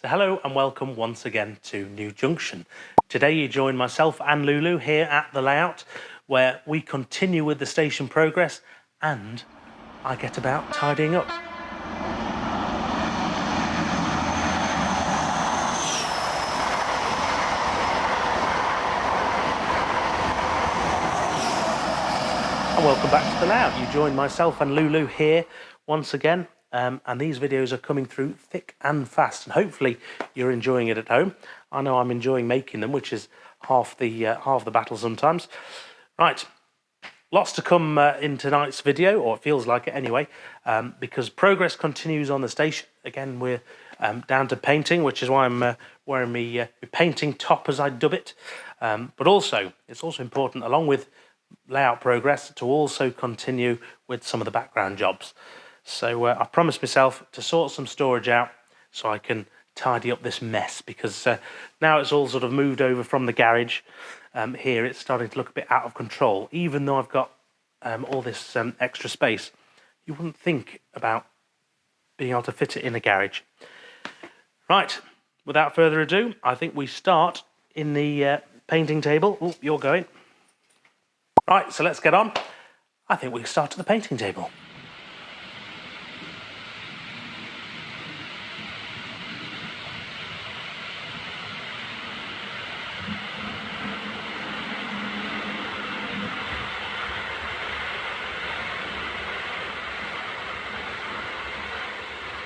So hello and welcome once again to New Junction. Today you join myself and Lulu here at the layout where we continue with the station progress and I get about tidying up. And welcome back to the layout. You join myself and Lulu here once again. And these videos are coming through thick and fast, and hopefully you're enjoying it at home. I know I'm enjoying making them, which is half the battle sometimes. Right, lots to come in tonight's video, or it feels like it anyway, because progress continues on the station. Again, we're down to painting, which is why I'm wearing my painting top, as I dub it. But also, it's also important, along with layout progress, to also continue with some of the background jobs. So I promised myself to sort some storage out so I can tidy up this mess, because now it's all sort of moved over from the garage. Here it's starting to look a bit out of control. Even though I've got all this extra space, you wouldn't think about being able to fit it in a garage. Right, without further ado, I think we start in the painting table. Oh, you're going. Right, so let's get on. I think we start at the painting table.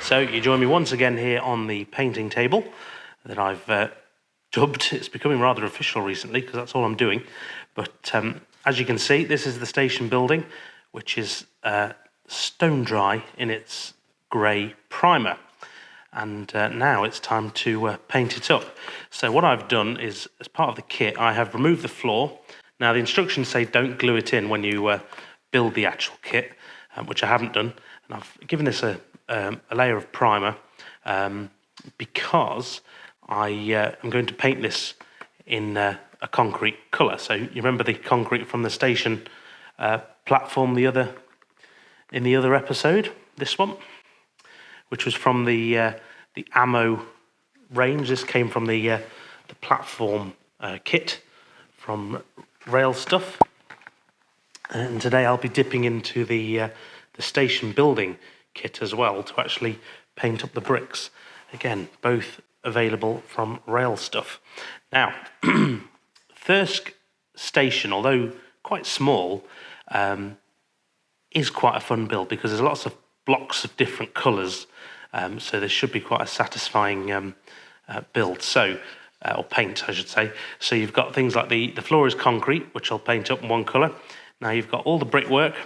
So you join me once again here on the painting table that I've dubbed. It's becoming rather official recently because that's all I'm doing. But as you can see, this is the station building, which is stone dry in its grey primer. And now it's time to paint it up. So what I've done is, as part of the kit, I have removed the floor. Now the instructions say don't glue it in when you build the actual kit, which I haven't done. And I've given this a layer of primer because I am going to paint this in a concrete colour. So you remember the concrete from the station platform in the other episode, this one, which was from the ammo range. This came from the platform kit from Rail Stuff. And today I'll be dipping into the station building kit as well to actually paint up the bricks. Again, both available from Rail Stuff. Now, Thirsk Station, although quite small, is quite a fun build because there's lots of blocks of different colours, so this should be quite a satisfying build. So, or paint, I should say. So you've got things like the floor is concrete, which I'll paint up in one colour. Now you've got all the brickwork,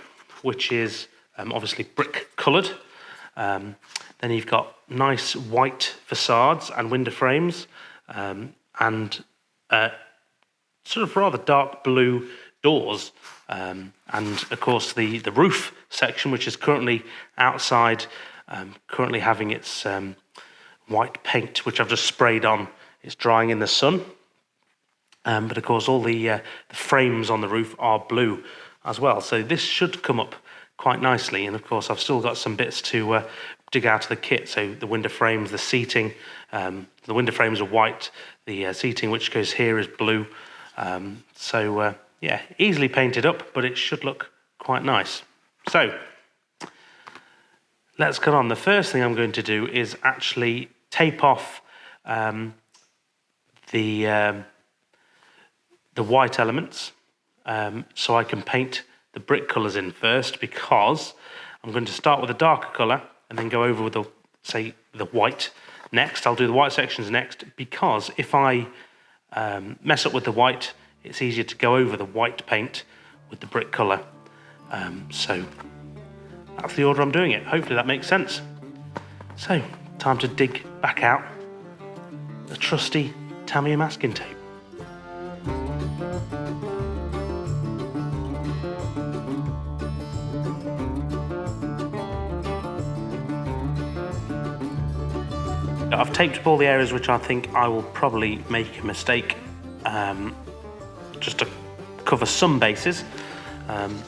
which is obviously brick coloured. Then you've got nice white facades and window frames, and sort of rather dark blue doors, and of course the roof section, which is currently outside, currently having its white paint, which I've just sprayed on. It's drying in the sun, but of course all the frames on the roof are blue as well. So this should come up quite nicely, and of course I've still got some bits to dig out of the kit. So the window frames, the seating, the window frames are white, the seating which goes here is blue. Yeah, easily painted up, but it should look quite nice. So let's get on. The first thing I'm going to do is actually tape off the white elements, so I can paint the brick colours in first, because I'm going to start with a darker colour and then go over with the white next. I'll do the white sections next, because if I mess up with the white, it's easier to go over the white paint with the brick colour. So that's the order I'm doing it. Hopefully that makes sense. So, time to dig back out the trusty Tamiya masking tape. I've taped up all the areas which I think I will probably make a mistake, just to cover some bases.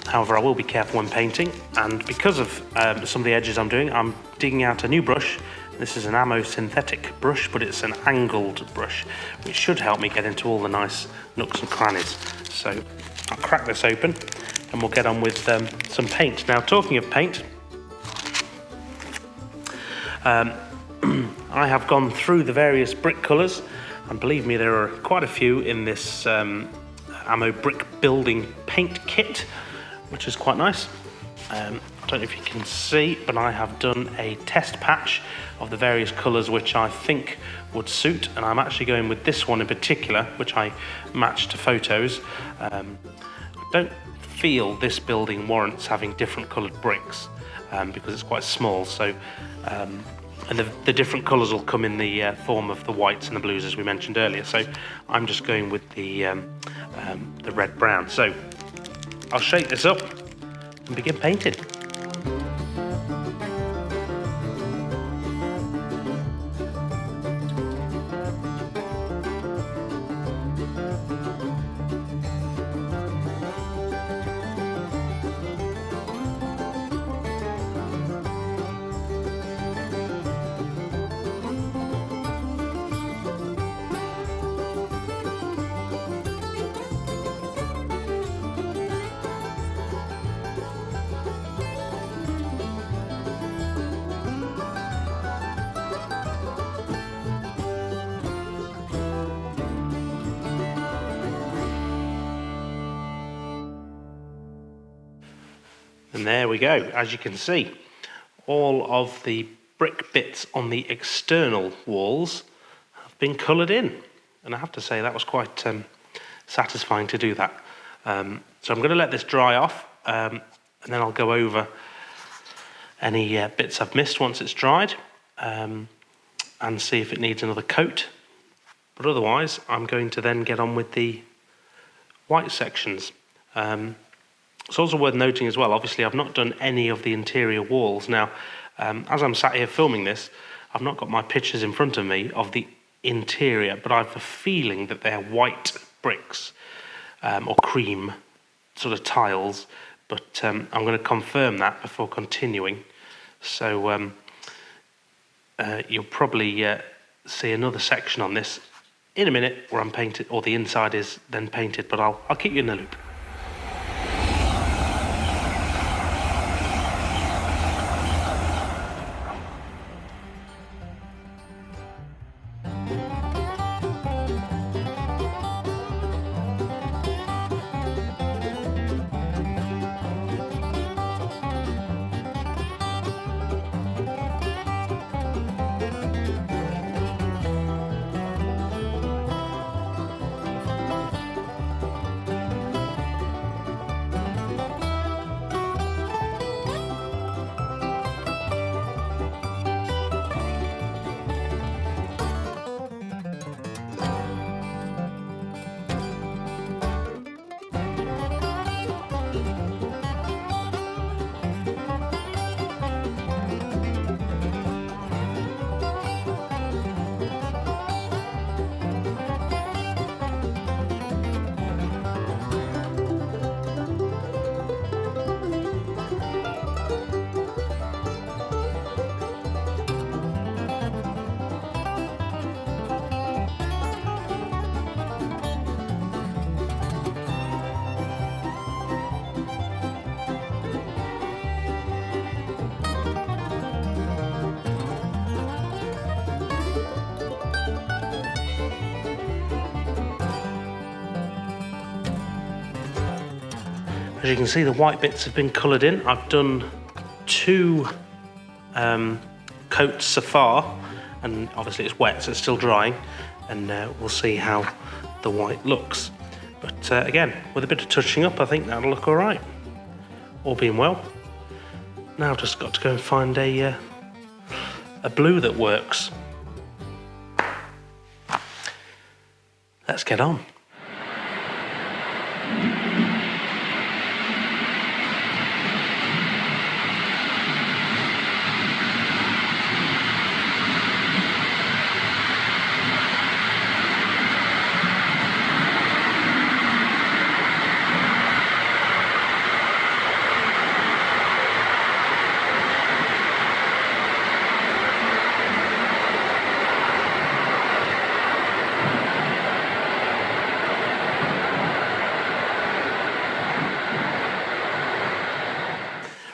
However, I will be careful when painting, and because of some of the edges I'm doing, I'm digging out a new brush This is an ammo synthetic brush, but it's an angled brush, which should help me get into all the nice nooks and crannies. So I'll crack this open and we'll get on with some paint. Now, talking of paint, I have gone through the various brick colours, and believe me, there are quite a few in this ammo brick building paint kit, which is quite nice. I don't know if you can see, but I have done a test patch of the various colours which I think would suit, and I'm actually going with this one in particular, which I matched to photos. I don't feel this building warrants having different coloured bricks because it's quite small, so and the different colours will come in the form of the whites and the blues, as we mentioned earlier. So I'm just going with the red-brown. So I'll shake this up and begin painting. And there we go. As you can see, all of the brick bits on the external walls have been coloured in. And I have to say that was quite satisfying to do that. So I'm going to let this dry off and then I'll go over any bits I've missed once it's dried and see if it needs another coat. But otherwise, I'm going to then get on with the white sections. It's also worth noting as well, obviously I've not done any of the interior walls. Now, as I'm sat here filming this, I've not got my pictures in front of me of the interior, but I have a feeling that they're white bricks or cream sort of tiles, but I'm going to confirm that before continuing. So you'll probably see another section on this in a minute where I'm painted, or the inside is then painted, but I'll keep you in the loop. As you can see, the white bits have been coloured in. I've done 2 coats so far, and obviously it's wet, so it's still drying, and we'll see how the white looks. But again, with a bit of touching up, I think that'll look all right. All being well. Now I've just got to go and find a blue that works. Let's get on.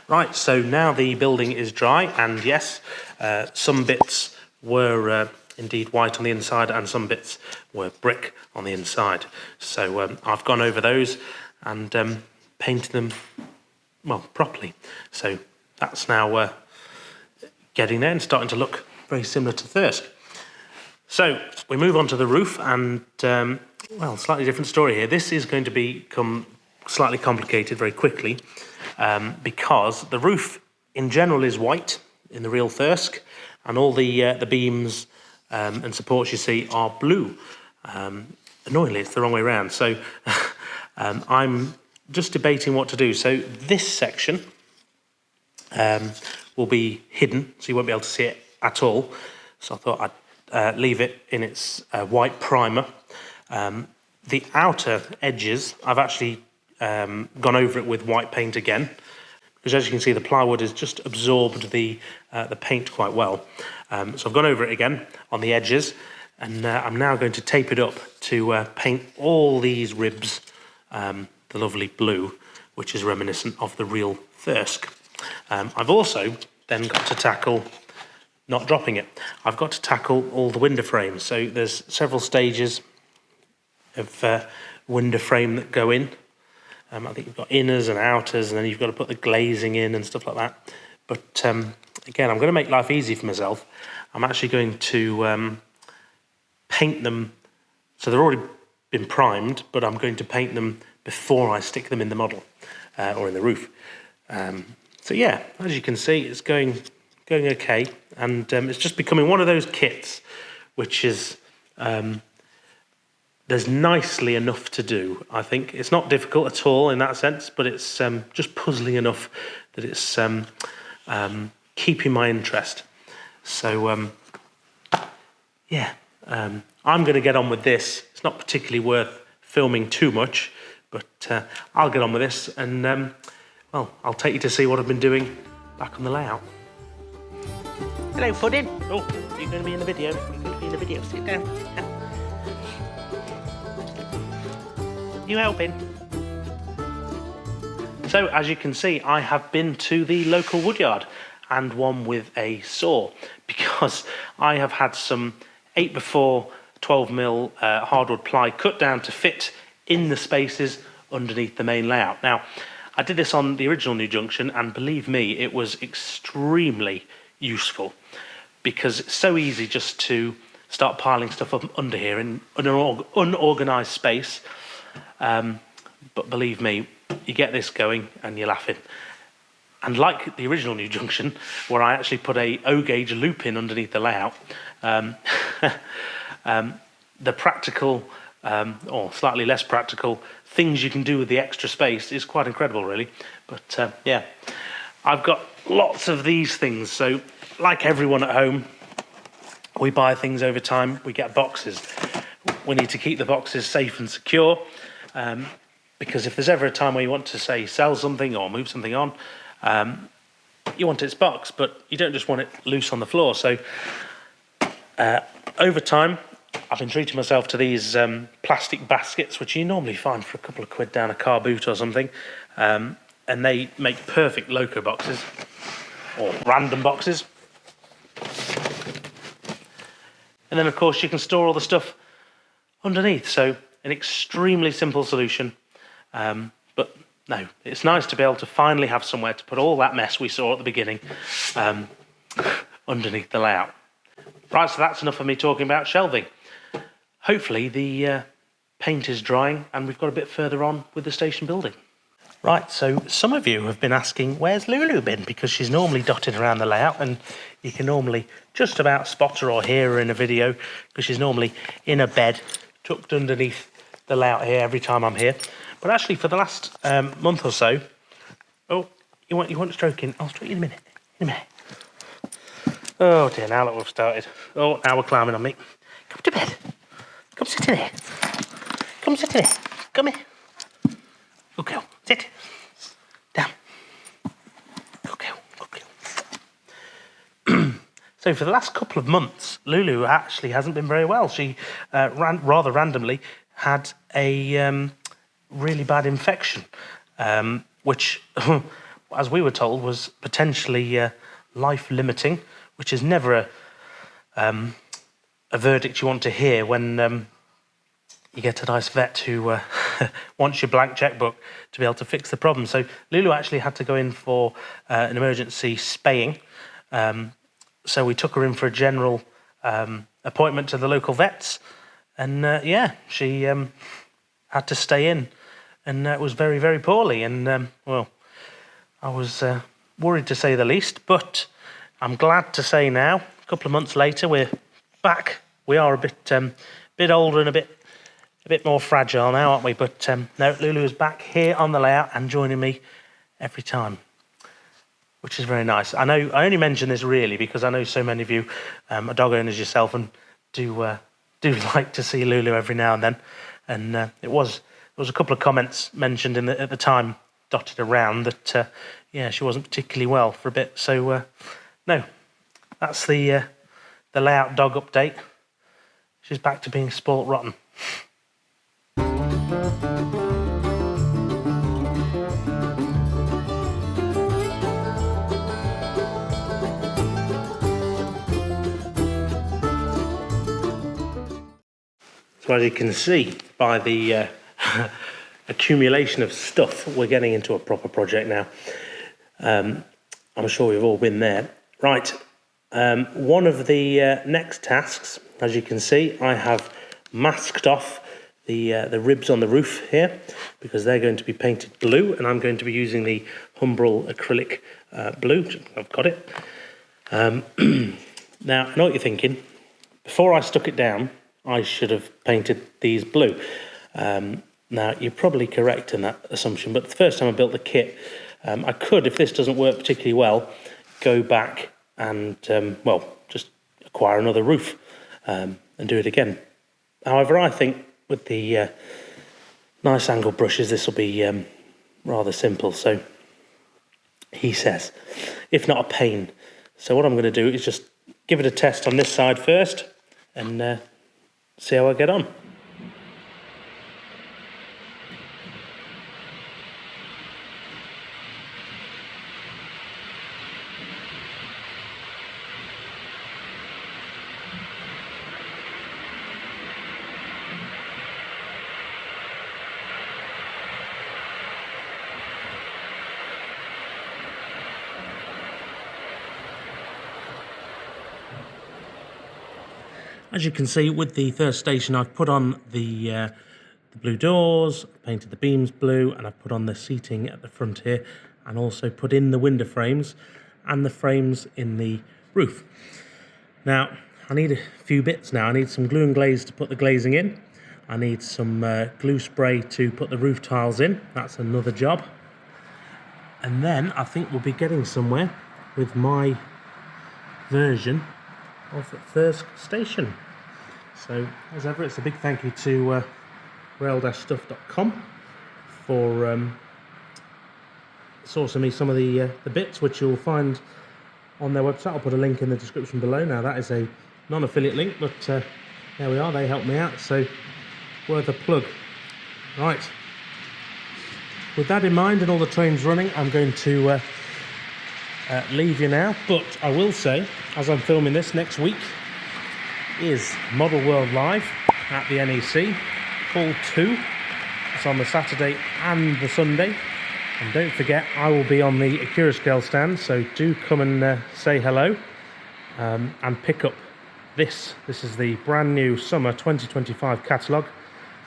Right, so now the building is dry, and yes, some bits were indeed white on the inside and some bits were brick on the inside. So I've gone over those and painted them, well, properly. So that's now getting there and starting to look very similar to Thirsk. So we move on to the roof, and well, slightly different story here. This is going to become slightly complicated very quickly because the roof in general is white in the real Thirsk, and all the beams and supports you see are blue. Annoyingly, it's the wrong way around. So I'm just debating what to do. So this section will be hidden, so you won't be able to see it at all. So I thought I'd leave it in its white primer. The outer edges, I've actually gone over it with white paint again, because as you can see, the plywood has just absorbed the paint quite well. So I've gone over it again on the edges, and I'm now going to tape it up to paint all these ribs the lovely blue, which is reminiscent of the real Thirsk. I've also then got to tackle, not dropping it, I've got to tackle all the window frames. So there's several stages of window frame that go in. I think you've got inners and outers, and then you've got to put the glazing in and stuff like that. But again, I'm going to make life easy for myself. I'm actually going to paint them, so they've already been primed, but I'm going to paint them before I stick them in the model or in the roof. So yeah, as you can see, it's going okay, and it's just becoming one of those kits which is there's nicely enough to do. I think it's not difficult at all in that sense, but it's just puzzling enough that it's keeping my interest. So yeah, I'm going to get on with this. It's not particularly worth filming too much, but I'll get on with this, and well, I'll take you to see what I've been doing back on the layout. Hello, Pudding. Oh, you're going to be in the video. You're going to be in the video. Sit down. Sit down. You helping? So, as you can see, I have been to the local woodyard, and one with a saw, because I have had some 8x4 12mm hardwood ply cut down to fit in the spaces underneath the main layout. Now, I did this on the original New Junction, and believe me, it was extremely useful, because it's so easy just to start piling stuff up under here in an unorganised space. But believe me, you get this going and you're laughing. And like the original New Junction, where I actually put a O-gauge loop in underneath the layout, the practical, or slightly less practical, things you can do with the extra space is quite incredible, really. But yeah, I've got lots of these things. So like everyone at home, we buy things over time, we get boxes. We need to keep the boxes safe and secure, because if there's ever a time where you want to, say, sell something or move something on, you want its box, but you don't just want it loose on the floor. So over time, I've been treating myself to these plastic baskets, which you normally find for a couple of quid down a car boot or something, and they make perfect loco boxes, or random boxes. And then, of course, you can store all the stuff underneath. So an extremely simple solution. But no, it's nice to be able to finally have somewhere to put all that mess we saw at the beginning underneath the layout. Right, so that's enough of me talking about shelving. Hopefully the paint is drying and we've got a bit further on with the station building. Right, so some of you have been asking, where's Lulu been? Because she's normally dotted around the layout, and you can normally just about spot her or hear her in a video, because she's normally in a bed tucked underneath the layout here every time I'm here. But actually, for the last month or so... Oh, you want stroking? I'll stroke you in a minute. In a minute. Oh dear, now that we've started. Oh, now we're climbing on me. Come to bed. Come sit in here. Come sit in here. Come here. Good girl. Sit. Down. Good girl. Good girl. So for the last couple of months, Lulu actually hasn't been very well. She rather randomly had a really bad infection, which as we were told, was potentially life-limiting, which is never a verdict you want to hear when you get a nice vet who wants your blank checkbook to be able to fix the problem. So Lulu actually had to go in for an emergency spaying. So we took her in for a general appointment to the local vets. And she had to stay in. And it was very, very poorly. And, well, I was worried to say the least. But I'm glad to say now, a couple of months later, we're back. We are a bit older and a bit more fragile now, aren't we? But no, Lulu is back here on the layout and joining me every time, which is very nice. I know I only mention this really because I know so many of you are dog owners yourself and do like to see Lulu every now and then. And there was a couple of comments mentioned at the time dotted around that she wasn't particularly well for a bit. So no, that's the layout dog update. She's back to being spoilt rotten. So as you can see by the accumulation of stuff, we're getting into a proper project now. I'm sure we've all been there. Right, one of the next tasks, as you can see, I have masked off the ribs on the roof here because they're going to be painted blue, and I'm going to be using the Humbrol acrylic blue. I've got it. Now, I know what you're thinking. Before I stuck it down, I should have painted these blue. Now, you're probably correct in that assumption, but the first time I built the kit, I could, if this doesn't work particularly well, go back and, just acquire another roof and do it again. However, I think with the nice angle brushes, this will be rather simple. So, he says, if not a pain. So what I'm going to do is just give it a test on this side first and see how I get on. As you can see, with the first station, I've put on the blue doors, painted the beams blue, and I've put on the seating at the front here, and also put in the window frames and the frames in the roof. Now, I need a few bits now. I need some glue and glaze to put the glazing in. I need some glue spray to put the roof tiles in. That's another job. And then I think we'll be getting somewhere with my version of the first station. So, as ever, it's a big thank you to rail-stuff.com for sourcing me some of the bits, which you'll find on their website. I'll put a link in the description below. Now, that is a non-affiliate link, but there we are. They helped me out, so worth a plug. Right. With that in mind and all the trains running, I'm going to leave you now. But I will say, as I'm filming this, next week is Model World Live at the NEC, Hall 2. It's on the Saturday and the Sunday. And don't forget, I will be on the Accurascale stand, so do come and say hello and pick up this. This is the brand new Summer 2025 catalogue,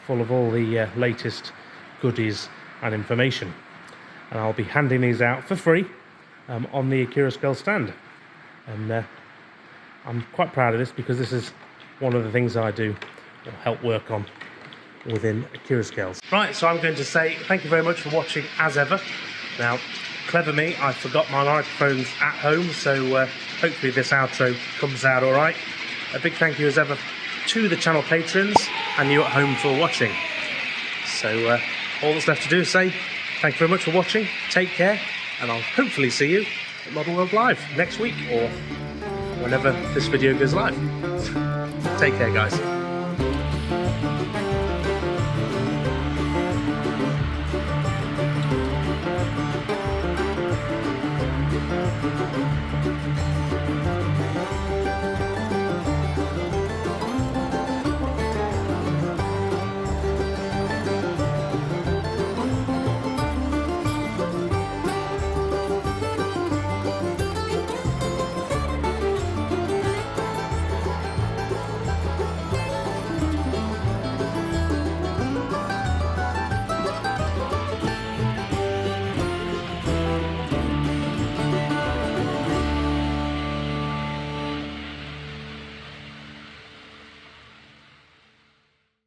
full of all the latest goodies and information. And I'll be handing these out for free on the Accurascale stand. And I'm quite proud of this because this is one of the things I do or help work on within Accurascales. Right, so I'm going to say thank you very much for watching as ever. Now, clever me, I forgot my microphones at home, so hopefully this outro comes out all right. A big thank you as ever to the channel patrons and you at home for watching. So all that's left to do is say thank you very much for watching, take care, and I'll hopefully see you at Model World Live next week or whenever this video goes live. Take care, guys.